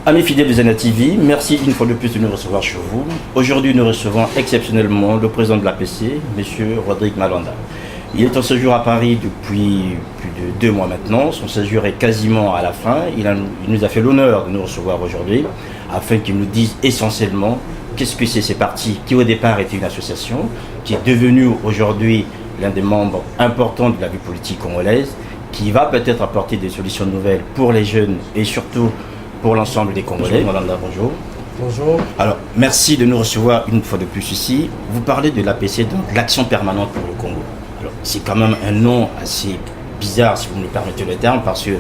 Amis fidèles de Zena TV, merci une fois de plus de nous recevoir chez vous. Aujourd'hui, nous recevons exceptionnellement le président de l'APC, M. Rodrigue Malanda. Il est en séjour à Paris depuis plus de 2 mois maintenant. Son séjour est quasiment à la fin. Il nous a fait l'honneur de nous recevoir aujourd'hui afin qu'il nous dise essentiellement qu'est-ce que c'est ces partis qui au départ était une association, qui est devenue aujourd'hui l'un des membres importants de la vie politique congolaise, qui va peut-être apporter des solutions nouvelles pour les jeunes et surtout pour l'ensemble des Congolais. Malanda, bonjour. Bonjour. Alors, merci de nous recevoir une fois de plus ici. Vous parlez de l'APC, donc l'Action permanente pour le Congo. Alors, c'est quand même un nom assez bizarre, si vous me permettez le terme, parce que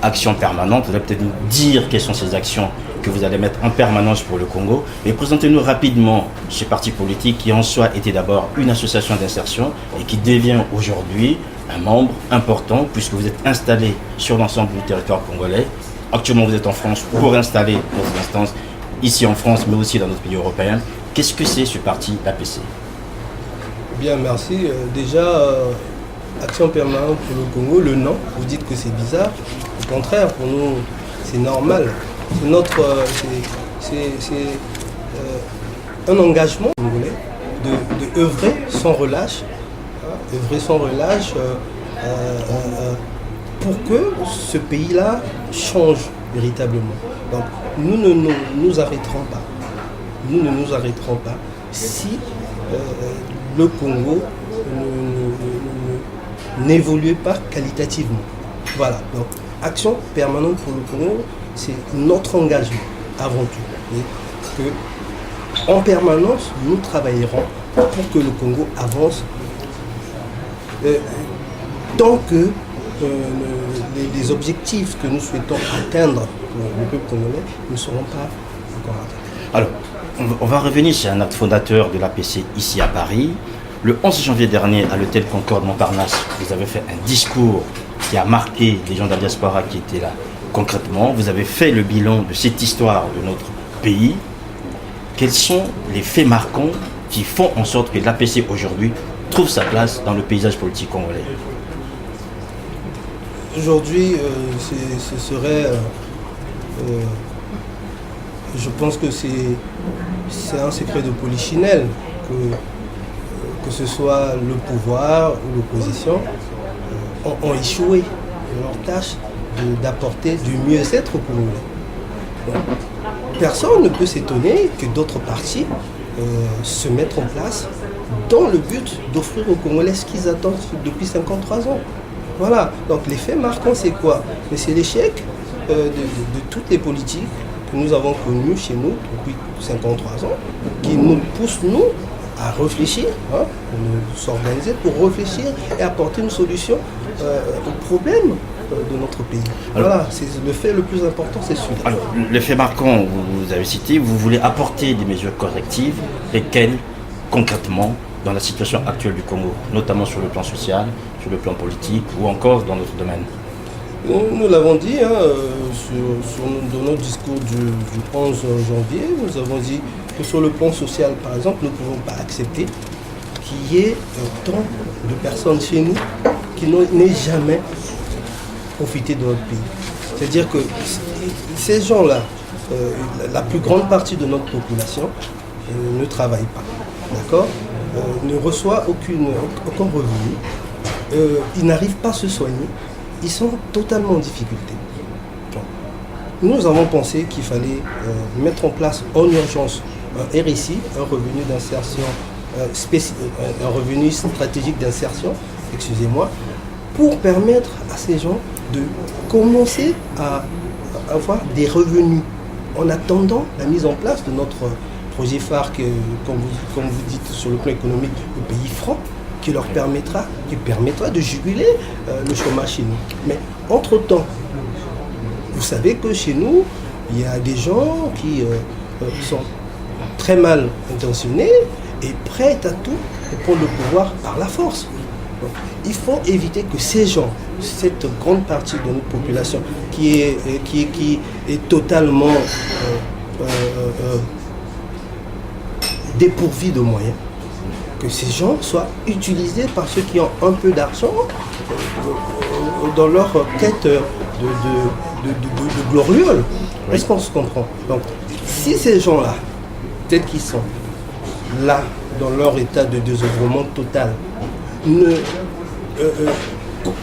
Action permanente, vous allez peut-être nous dire quelles sont ces actions que vous allez mettre en permanence pour le Congo. Mais présentez-nous rapidement ce parti politique qui en soi était d'abord une association d'insertion et qui devient aujourd'hui un membre important puisque vous êtes installé sur l'ensemble du territoire congolais. Actuellement, vous êtes en France pour installer vos instances ici en France, mais aussi dans d'autres pays européens. Qu'est-ce que c'est ce parti, l'APC? Bien, merci. Action permanente pour le Congo, le nom, vous dites que c'est bizarre. Au contraire, pour nous, c'est normal. C'est un engagement congolais de œuvrer sans relâche, pour que ce pays-là change véritablement. Donc nous ne nous arrêterons pas. Nous ne nous arrêterons pas si le Congo n'évolue pas qualitativement. Voilà. Donc Action permanente pour le Congo, c'est notre engagement avant tout. Et que en permanence, nous travaillerons pour que le Congo avance tant que les objectifs que nous souhaitons atteindre le peuple congolais ne seront pas encore atteints. Alors, on va revenir sur un acte fondateur de l'APC ici à Paris. Le 11 janvier dernier, à l'hôtel Concorde Montparnasse, vous avez fait un discours qui a marqué les gens de la diaspora qui étaient là. Concrètement, vous avez fait le bilan de cette histoire de notre pays. Quels sont les faits marquants qui font en sorte que l'APC aujourd'hui trouve sa place dans le paysage politique congolais? Aujourd'hui, ce serait, je pense que c'est un secret de polichinelle que ce soit le pouvoir ou l'opposition ont échoué dans leur tâche d'apporter du mieux-être au Congolais. Personne ne peut s'étonner que d'autres partis se mettent en place dans le but d'offrir aux Congolais ce qu'ils attendent depuis 53 ans. Voilà, donc l'effet marquant c'est quoi? C'est l'échec de toutes les politiques que nous avons connues chez nous depuis 53 ans, qui nous poussent nous à réfléchir, s'organiser pour réfléchir et apporter une solution aux problèmes de notre pays. Alors, voilà, c'est le fait le plus important, c'est celui-là. Alors, le fait marquant, vous avez cité, vous voulez apporter des mesures correctives, lesquelles concrètement dans la situation actuelle du Congo, notamment sur le plan social, sur le plan politique ou encore dans notre domaine? Nous l'avons dit dans notre discours du 11 janvier, nous avons dit que sur le plan social, par exemple, nous ne pouvons pas accepter qu'il y ait tant de personnes chez nous qui n'aient jamais profité de notre pays. C'est-à-dire que ces gens-là, la plus grande partie de notre population ne travaille pas, d'accord, ne reçoit aucun revenu, ils n'arrivent pas à se soigner, ils sont totalement en difficulté. Donc, nous avons pensé qu'il fallait mettre en place en urgence un RSI, un revenu d'insertion un revenu stratégique d'insertion, excusez-moi, pour permettre à ces gens de commencer à avoir des revenus en attendant la mise en place de notre projet phare, comme vous dites sur le plan économique, le pays franc, qui permettra de juguler le chômage chez nous. Mais entre-temps, vous savez que chez nous, il y a des gens qui sont très mal intentionnés et prêts à tout pour prendre le pouvoir par la force. Donc, il faut éviter que ces gens, cette grande partie de notre population qui est totalement dépourvue de moyens, que ces gens soient utilisés par ceux qui ont un peu d'argent dans leur quête de gloriole. Oui. Est-ce qu'on se comprend? Donc, si ces gens-là, tels qu'ils sont, là, dans leur état de désœuvrement total,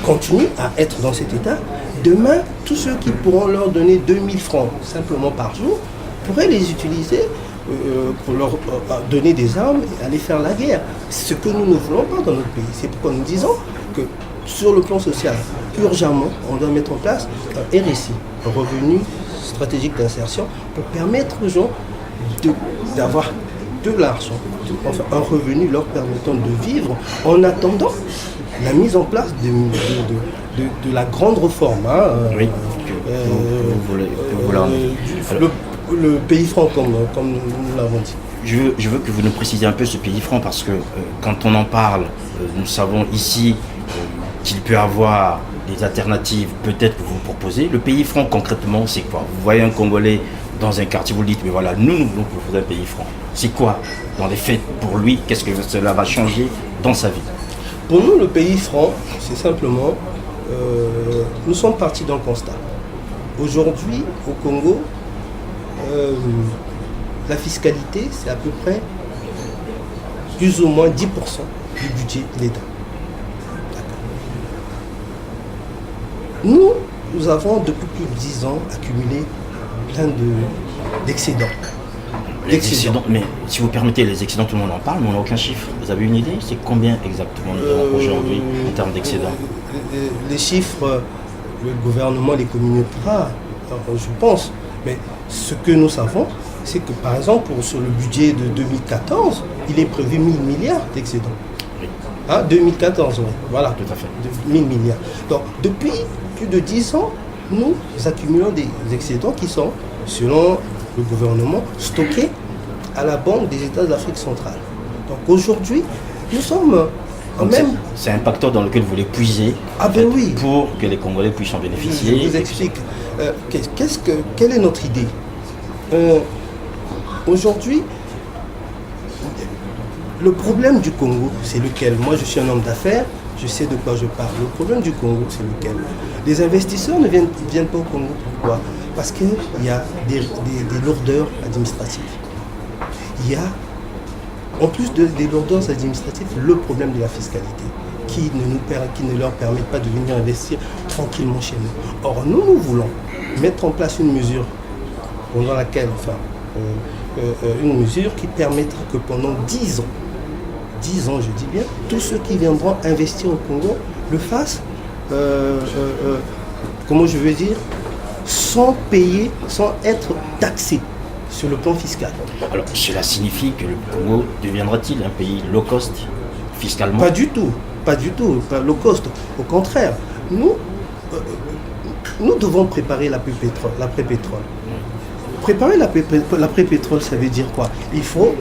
continuent à être dans cet état, demain, tous ceux qui pourront leur donner 2000 francs simplement par jour pourraient les utiliser pour leur donner des armes et aller faire la guerre. Ce que nous ne voulons pas dans notre pays. C'est pourquoi nous disons que sur le plan social, urgemment, on doit mettre en place un RSI, un revenu stratégique d'insertion, pour permettre aux gens d'avoir de l'argent, enfin un revenu leur permettant de vivre en attendant la mise en place de la grande réforme. Oui, le pays franc, comme nous l'avons dit. Je veux que vous nous précisiez un peu ce pays franc parce que quand on en parle, nous savons ici qu'il peut y avoir des alternatives peut-être que vous proposez. Le pays franc concrètement c'est quoi? Vous voyez un Congolais dans un quartier, vous le dites mais voilà, nous voulons proposer un pays franc. C'est quoi dans les faits pour lui? Qu'est-ce que cela va changer dans sa vie? Pour nous, le pays franc, c'est simplement, nous sommes partis d'un constat. Aujourd'hui, au Congo, la fiscalité, c'est à peu près plus ou moins 10% du budget de l'État. Nous avons depuis plus de 10 ans accumulé plein d'excédents. Mais si vous permettez, les excédents, tout le monde en parle, mais on n'a aucun chiffre. Vous avez une idée? C'est combien exactement nous avons aujourd'hui en termes d'excédents? Les chiffres, le gouvernement les communiquera, je pense. Mais ce que nous savons, c'est que par exemple, sur le budget de 2014, il est prévu 1000 milliards d'excédents. Oui. 2014, oui. Voilà. Tout à fait. 1000 milliards. Donc, depuis plus de 10 ans, nous accumulons des excédents qui sont, selon le gouvernement, stockés à la Banque des États d'Afrique centrale. Donc aujourd'hui, nous sommes même... C'est un facteur dans lequel vous voulez puiser oui, pour que les Congolais puissent en bénéficier. Je vous explique. Quelle est notre idée? Aujourd'hui, le problème du Congo, c'est lequel? Moi, je suis un homme d'affaires, je sais de quoi je parle. Le problème du Congo, c'est lequel? Les investisseurs ne viennent pas au Congo. Pourquoi? Parce qu'il y a des lourdeurs administratives. Il y a, en plus des lourdeurs administratives, le problème de la fiscalité qui ne leur permet pas de venir investir tranquillement chez nous. Or, nous voulons mettre en place une mesure pendant laquelle, une mesure qui permettra que pendant 10 ans, je dis bien, tous ceux qui viendront investir au Congo le fassent, comment je veux dire, sans payer, sans être taxé sur le plan fiscal. Alors, cela signifie que le Congo deviendra-t-il un pays low cost fiscalement? Pas du tout, pas low cost. Au contraire, nous devons préparer l'après-pétrole. Préparer l'après-pétrole, ça veut dire quoi? Il faut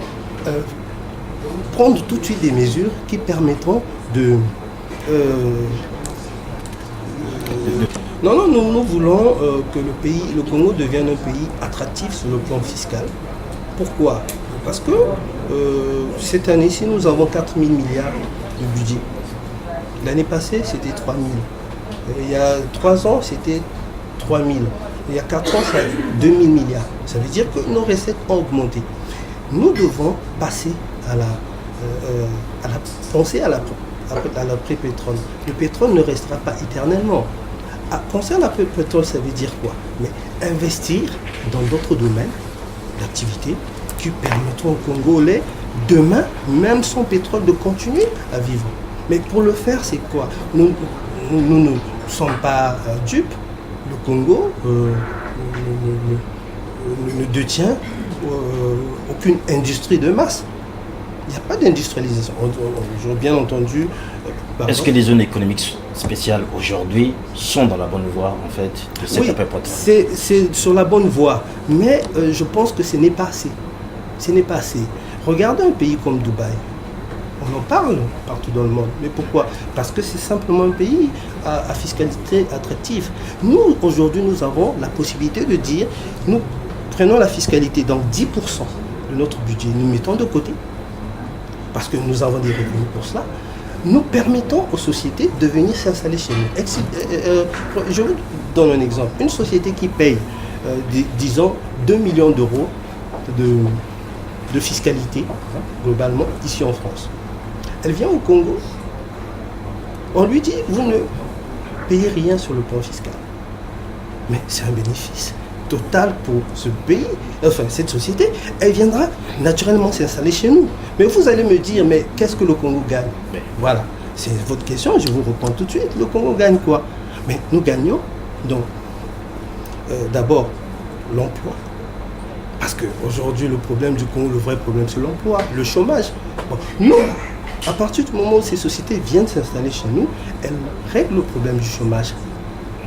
prendre tout de suite des mesures qui permettront de... nous voulons que le Congo devienne un pays attractif sur le plan fiscal. Pourquoi? Parce que cette année-ci, nous avons 4 000 milliards de budget. L'année passée, c'était 3 000. Il y a 3 ans, c'était 3 000. Il y a 4 ans, c'est 2 000 milliards. Ça veut dire que nos recettes ont augmenté. Nous devons passer penser à l'après-pétrole. Le pétrole ne restera pas éternellement. Penser à l'après-pétrole, ça veut dire quoi? Mais investir dans d'autres domaines d'activité qui permettront aux Congolais, demain, même sans pétrole, de continuer à vivre. Mais pour le faire, c'est quoi? Nous ne sommes pas dupes. Le Congo ne détient aucune industrie de masse. Il n'y a pas d'industrialisation. J'ai bien entendu. Est-ce que les zones économiques spéciales aujourd'hui sont dans la bonne voie en fait de cette après-pétrole? C'est sur la bonne voie, mais je pense que ce n'est pas assez. Ce n'est pas assez. Regardez un pays comme Dubaï. On en parle partout dans le monde. Mais pourquoi? Parce que c'est simplement un pays à fiscalité attractive. Nous, aujourd'hui, nous avons la possibilité de dire, nous prenons la fiscalité dans 10% de notre budget, nous mettons de côté, parce que nous avons des revenus pour cela. nous permettons aux sociétés de venir s'installer chez nous. Je vous donne un exemple. Une société qui paye, disons, 2 millions d'euros de fiscalité, globalement, ici en France. Elle vient au Congo, on lui dit, vous ne payez rien sur le plan fiscal. Mais c'est un bénéfice total pour ce pays, enfin cette société, elle viendra naturellement s'installer chez nous. Mais vous allez me dire, mais qu'est-ce que le Congo gagne? Voilà, c'est votre question, je vous réponds tout de suite. Le Congo gagne quoi? Mais nous gagnons donc d'abord l'emploi. Parce qu'aujourd'hui, le problème du Congo, le vrai problème, c'est l'emploi, le chômage. Bon, nous, à partir du moment où ces sociétés viennent s'installer chez nous, elles règlent le problème du chômage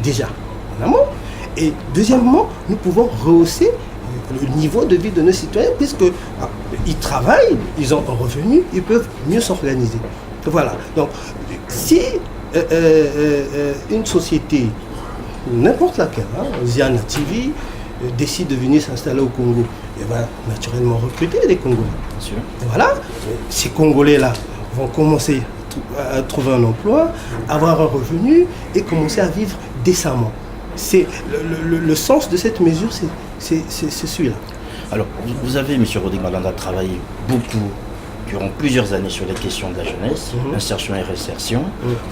déjà en amont. Et deuxièmement, nous pouvons rehausser le niveau de vie de nos citoyens puisqu'ils travaillent, ils ont un revenu, ils peuvent mieux s'organiser. Voilà. Donc, si une société, n'importe laquelle, Ziana TV, décide de venir s'installer au Congo, elle va naturellement recruter des Congolais. Bien sûr. Et voilà, ces Congolais-là vont commencer à trouver un emploi, avoir un revenu et commencer à vivre décemment. C'est le sens de cette mesure, c'est celui-là. Alors, vous avez, M. Rodrigue Malanda, travaillé beaucoup durant plusieurs années sur les questions de la jeunesse, insertion et réinsertion.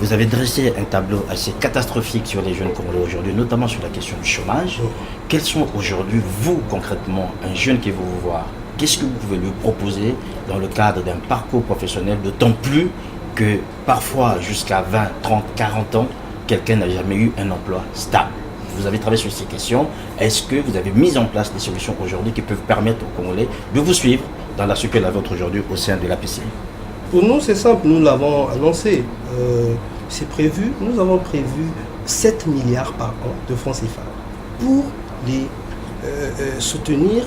Vous avez dressé un tableau assez catastrophique sur les jeunes congolais aujourd'hui, notamment sur la question du chômage. Quels sont aujourd'hui, vous, concrètement, un jeune qui veut vous voir, qu'est-ce que vous pouvez lui proposer dans le cadre d'un parcours professionnel, d'autant plus que parfois, jusqu'à 20, 30, 40 ans, quelqu'un n'a jamais eu un emploi stable? Vous avez travaillé sur ces questions. Est-ce que vous avez mis en place des solutions aujourd'hui qui peuvent permettre aux Congolais de vous suivre dans la suite de la vôtre aujourd'hui au sein de l'APC? Pour nous, c'est simple. Nous l'avons annoncé. C'est prévu. Nous avons prévu 7 milliards par an de francs CFA pour soutenir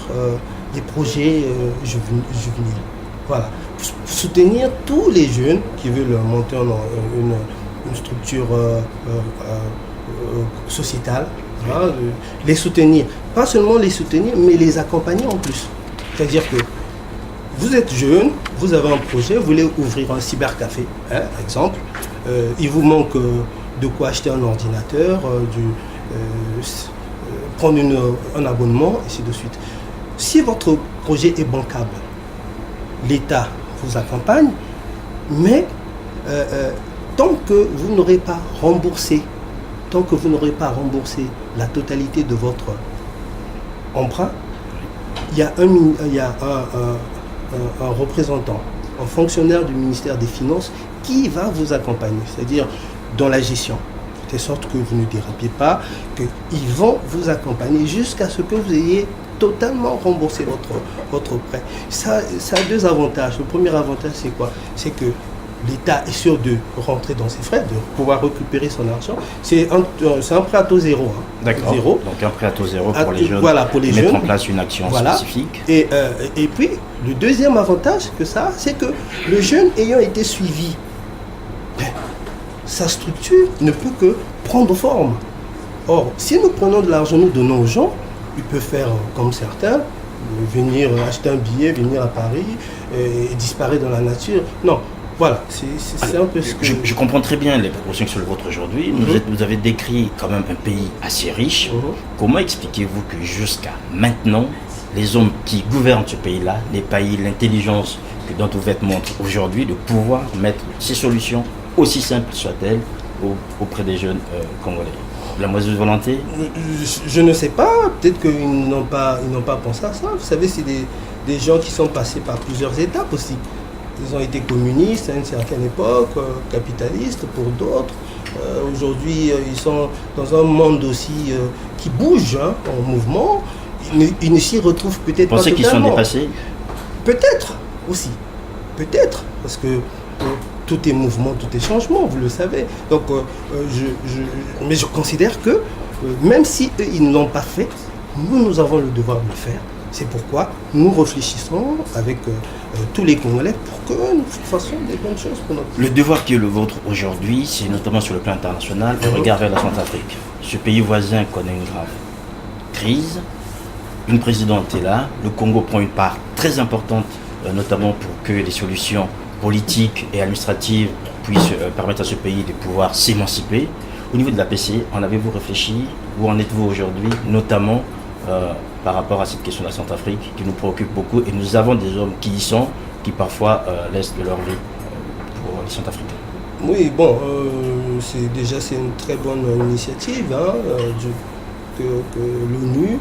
des projets juvéniles. Voilà. Pour soutenir tous les jeunes qui veulent monter une structure sociétale, les soutenir. Pas seulement les soutenir, mais les accompagner en plus. C'est-à-dire que vous êtes jeune, vous avez un projet, vous voulez ouvrir un cybercafé, exemple. Il vous manque de quoi acheter un ordinateur, prendre un abonnement, et ainsi de suite. Si votre projet est bancable, l'État vous accompagne, mais tant que vous n'aurez pas remboursé la totalité de votre emprunt, il y a un représentant, un fonctionnaire du ministère des Finances qui va vous accompagner, c'est-à-dire dans la gestion, de sorte que vous ne dérapiez pas, qu'ils vont vous accompagner jusqu'à ce que vous ayez totalement remboursé votre prêt. Ça a deux avantages. Le premier avantage, c'est quoi? C'est que l'État est sûr de rentrer dans ses frais, de pouvoir récupérer son argent. C'est un prêt à taux zéro. D'accord. Zéro. Donc un prêt à taux zéro pour les jeunes. Voilà, pour les mettre jeunes. En place une action spécifique. Et puis, le deuxième avantage que ça a, c'est que le jeune ayant été suivi, sa structure ne peut que prendre forme. Or, si nous prenons de l'argent, nous donnons aux gens, ils peuvent faire comme certains, venir acheter un billet, venir à Paris et disparaître dans la nature. Non. Voilà, c'est un peu ce que... Je comprends très bien les propositions sur le vôtre aujourd'hui. Vous avez décrit quand même un pays assez riche. Comment expliquez-vous que jusqu'à maintenant, les hommes qui gouvernent ce pays-là n'aient pas eu l'intelligence dont vous êtes montre aujourd'hui de pouvoir mettre ces solutions, aussi simples soient-elles, auprès des jeunes congolais? La mauvaise volonté? Je ne sais pas. Peut-être qu'ils n'ont pas pensé à ça. Vous savez, c'est des gens qui sont passés par plusieurs étapes aussi. Ils ont été communistes à une certaine époque, capitalistes pour d'autres. Aujourd'hui, ils sont dans un monde aussi qui bouge, en mouvement. Ils ne s'y retrouvent peut-être pas totalement. Vous pensez qu'ils sont dépassés? Peut-être aussi. Peut-être. Parce que tout est mouvement, tout est changement, vous le savez. Donc, mais je considère que même si eux, ils ne l'ont pas fait, nous avons le devoir de le faire. C'est pourquoi nous réfléchissons avec tous les Congolais pour que nous fassions des bonnes choses pour notre pays. Le devoir qui est le vôtre aujourd'hui, c'est notamment sur le plan international, le regard vers la Centrafrique. Ce pays voisin connaît une grave crise. Une présidente est là. Le Congo prend une part très importante, notamment pour que les solutions politique et administrative puisse permettre à ce pays de pouvoir s'émanciper. Au niveau de la PCI, en avez-vous réfléchi? Où en êtes-vous aujourd'hui, notamment par rapport à cette question de la Centrafrique qui nous préoccupe beaucoup, et nous avons des hommes qui y sont, qui parfois laissent de leur vie pour les Centrafricains? Oui, bon, c'est une très bonne initiative hein, que l'ONU,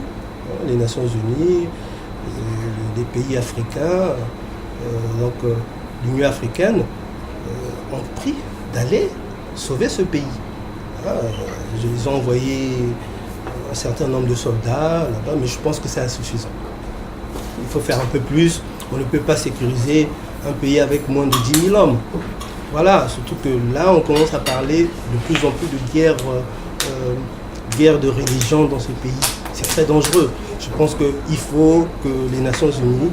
les Nations Unies, les pays africains, l'Union africaine ont pris d'aller sauver ce pays. Ils ont envoyé un certain nombre de soldats là-bas, mais je pense que c'est insuffisant. Il faut faire un peu plus. On ne peut pas sécuriser un pays avec moins de 10 000 hommes. Voilà, surtout que là, on commence à parler de plus en plus de guerre de religion dans ce pays. C'est très dangereux. Je pense qu'il faut que les Nations Unies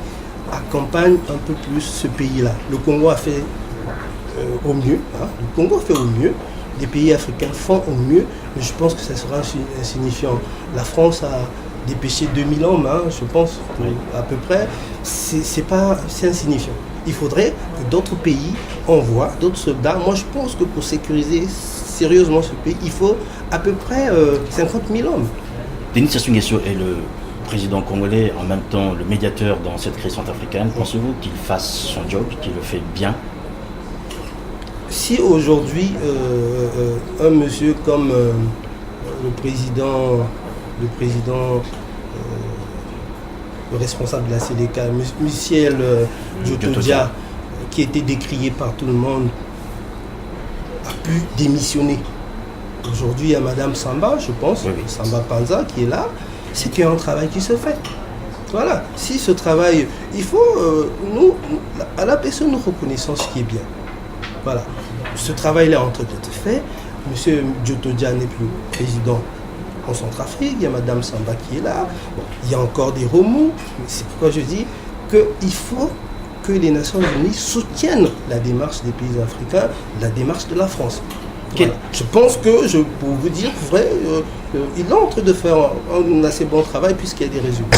accompagnent un peu plus ce pays-là. Le Congo a fait au mieux. Hein. Le Congo fait au mieux. Les pays africains font au mieux, mais je pense que ça sera insignifiant. La France a dépêché 2000 hommes, hein, je pense, à peu près. C'est insignifiant. Il faudrait que d'autres pays envoient d'autres soldats. Moi, je pense que pour sécuriser sérieusement ce pays, il faut à peu près 50 000 hommes. Denis Sassou Nguesso est le président congolais, en même temps le médiateur dans cette crise centrafricaine. Pensez-vous qu'il fasse son job, qu'il le fait bien? Si aujourd'hui, un monsieur comme le responsable de la CDK, Michel Djotodia, qui était décrié par tout le monde, a pu démissionner. Aujourd'hui, il y a Madame Samba, je pense, oui. Samba Panza, qui est là. C'est qu'il y a un travail qui se fait. Voilà. Si ce travail, il faut, nous, à la personne, nous reconnaissons ce qui est bien. Voilà. Ce travail-là est en train d'être fait. Monsieur Djotodia n'est plus président en Centrafrique. Il y a Madame Samba qui est là. Bon, il y a encore des remous. C'est pourquoi je dis qu'il faut que les Nations Unies soutiennent la démarche des pays africains, la démarche de la France. Voilà. Je pense que, pour vous dire vrai, il est en train de faire un assez bon travail puisqu'il y a des résultats.